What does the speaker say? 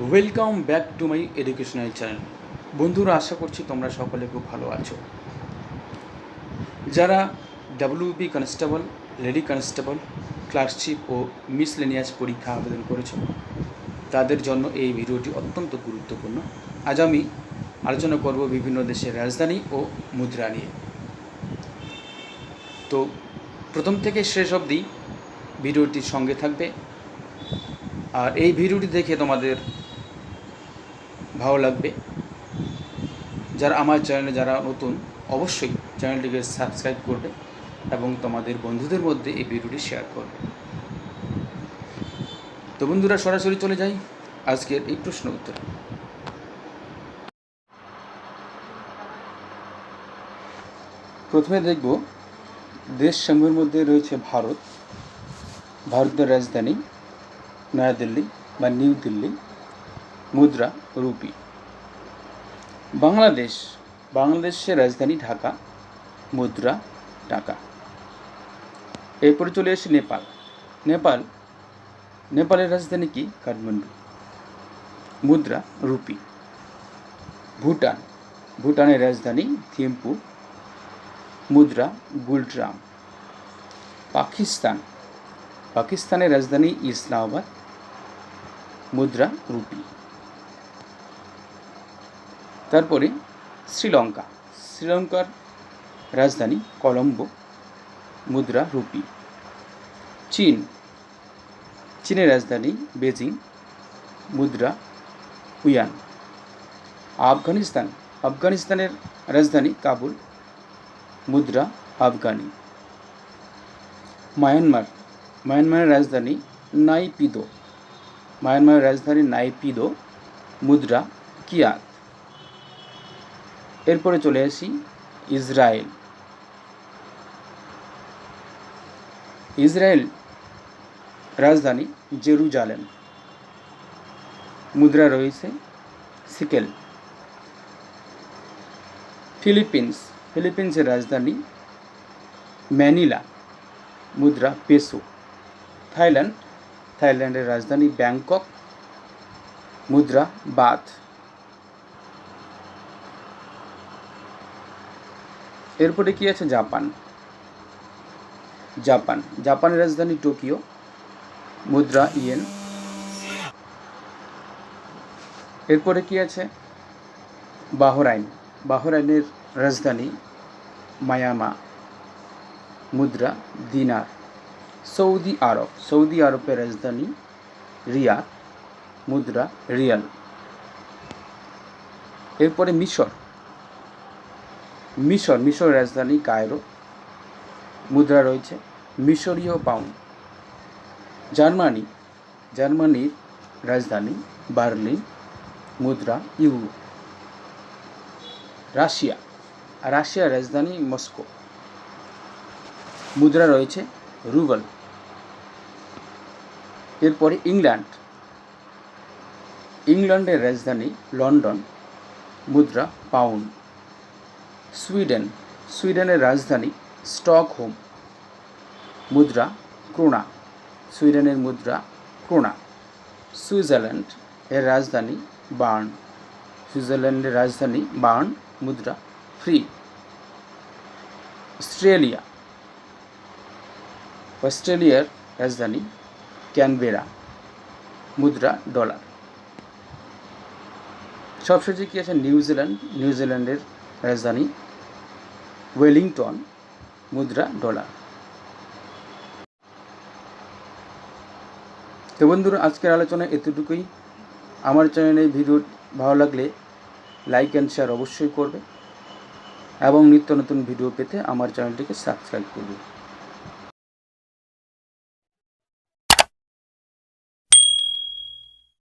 Welcome back to my educational channel. বন্ধুরা, আশা করছি তোমরা সকলে খুব ভালো আছো। যারা WP constable, lady constable, clerkship ও মিসলেনিয়াস পরীক্ষা আবেদন করেছো, তাদের জন্য এই ভিডিওটি অত্যন্ত গুরুত্বপূর্ণ। আজ আমি আলোচনা করব বিভিন্ন দেশের রাজধানী ও মুদ্রা নিয়ে। তো প্রথম থেকে শেষ অবধি ভিডিওটির সঙ্গে থাকবে। আর এই ভিডিওটি দেখে তোমাদের ভালো লাগবে। যারা আমার চ্যানেলে যারা নতুন, অবশ্যই চ্যানেলটিকে সাবস্ক্রাইব করবে এবং তোমাদের বন্ধুদের মধ্যে এই ভিডিওটি শেয়ার করবে। তো বন্ধুরা, সরাসরি চলে যাই আজকের এই প্রশ্ন উত্তর। প্রথমে দেখব দেশসমূহের মধ্যে রয়েছে ভারত। ভারতের রাজধানী নয়াদিল্লি বা নিউ দিল্লি, মুদ্রা রুপি। বাংলাদেশের রাজধানী ঢাকা, মুদ্রা টাকা। এরপরে চলে আসি নেপালের রাজধানী কি? কাঠমান্ডু, মুদ্রা রুপি। ভুটানের রাজধানী থিম্পু, মুদ্রা গুলট্রাম। পাকিস্তানের রাজধানী ইসলামাবাদ, মুদ্রা রুপি। তারপরে শ্রীলঙ্কার রাজধানী কলম্বো, মুদ্রা রুপি। চীনের রাজধানী বেজিং, মুদ্রা ইউয়ান। আফগানিস্তানের রাজধানী কাবুল, মুদ্রা আফগানি। মায়ানমারের রাজধানী নাইপিদো, মুদ্রা কিয়াত। এরপরে চলে আসি ইসরায়েল রাজধানী জেরুজালেম, মুদ্রা রয়েছে সিকেল। ফিলিপিন্সের রাজধানী ম্যানিলা, মুদ্রা পেসো। থাইল্যান্ডের রাজধানী ব্যাংকক, মুদ্রা বাথ। এরপরে কি আছে? জাপানের রাজধানী টোকিও, মুদ্রা ইয়েন। এরপরে কি আছে? বাহরাইনের রাজধানী মায়ামা, মুদ্রা দিনার। সৌদি আরবের রাজধানী রিয়াদ, মুদ্রা রিয়াল। এরপরে মিশর রাজধানী কায়রো, মুদ্রা রয়েছে মিশরীয় পাউন্ড। জার্মানির রাজধানী বার্লিন, মুদ্রা ইউরো। রাশিয়ার রাজধানী মস্কো, মুদ্রা রয়েছে রুবল। এরপরে ইংল্যান্ডের রাজধানী লন্ডন, মুদ্রা পাউন্ড। সুইডেনের রাজধানী স্টকহোম, মুদ্রা ক্রোনা। সুইডেনের মুদ্রা ক্রোনা। সুইজারল্যান্ডের রাজধানী বার্ন, মুদ্রা ফ্রি। অস্ট্রেলিয়ার রাজধানী ক্যানবেরা, মুদ্রা ডলার। সবশেষে কি আছে? নিউজিল্যান্ডের রাজধানী ওয়েলিংটন, মুদ্রা ডলার। তো বন্ধুরা, আজকের আলোচনা এতটুকুই। আমার চ্যানেলে ভিডিও ভালো লাগলে লাইক অ্যান্ড শেয়ার অবশ্যই করবে এবং নিত্য নতুন ভিডিও পেতে আমার চ্যানেলটিকে সাবস্ক্রাইব করবে।